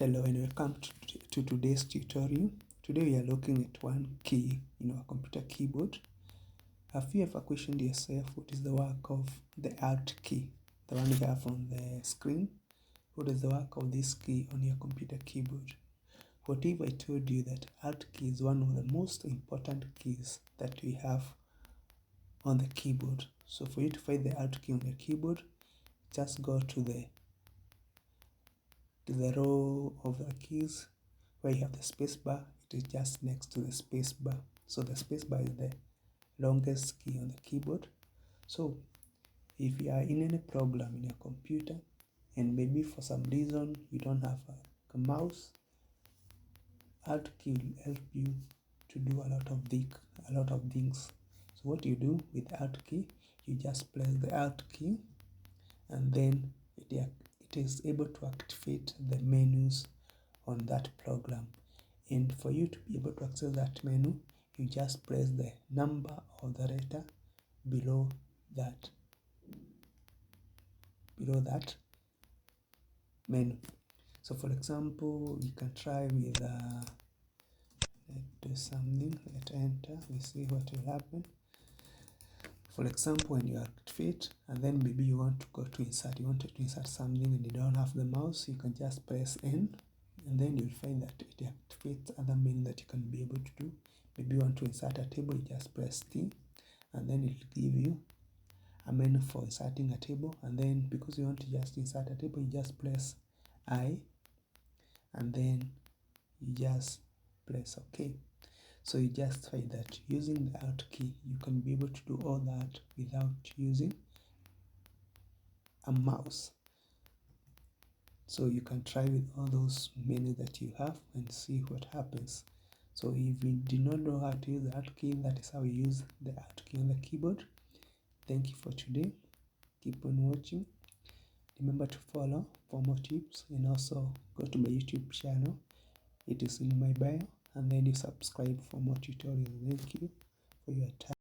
Hello and welcome to today's tutorial. Today we are looking at one key in our computer keyboard. Have you ever questioned yourself what is the work of the Alt key, the one you have on the screen? What is the work of this key on your computer keyboard? What if I told you that Alt key is one of the most important keys that we have on the keyboard? So for you to find the Alt key on your keyboard, just go to the row of the keys where you have the space bar. It is just next to the space bar. So the space bar is the longest key on the keyboard. So if you are in any problem in your computer and maybe for some reason you don't have a mouse, Alt key will help you to do a lot of things. So what you do with Alt key, you just press the Alt key and then it is able to activate the menus on that program. And for you to be able to access that menu, you just press the number or the letter below that menu. So for example, you can try with let's do something. Let's enter. We see what will happen. For example, when you activate and then maybe you want to go to insert, you wanted to insert something and you don't have the mouse, you can just press N and then you'll find that it activates other menu that you can be able to do. Maybe you want to insert a table, you just press T and then it will give you a menu for inserting a table. And then because you want to just insert a table, you just press I and then you just press OK. So you just find that using the Alt key, you can be able to do all that without using a mouse. So you can try with all those menus that you have and see what happens. So if you do not know how to use the Alt key, that is how you use the Alt key on the keyboard. Thank you for today. Keep on watching. Remember to follow for more tips and also go to my YouTube channel. It is in my bio and then you subscribe for more tutorials. Thank you for your time.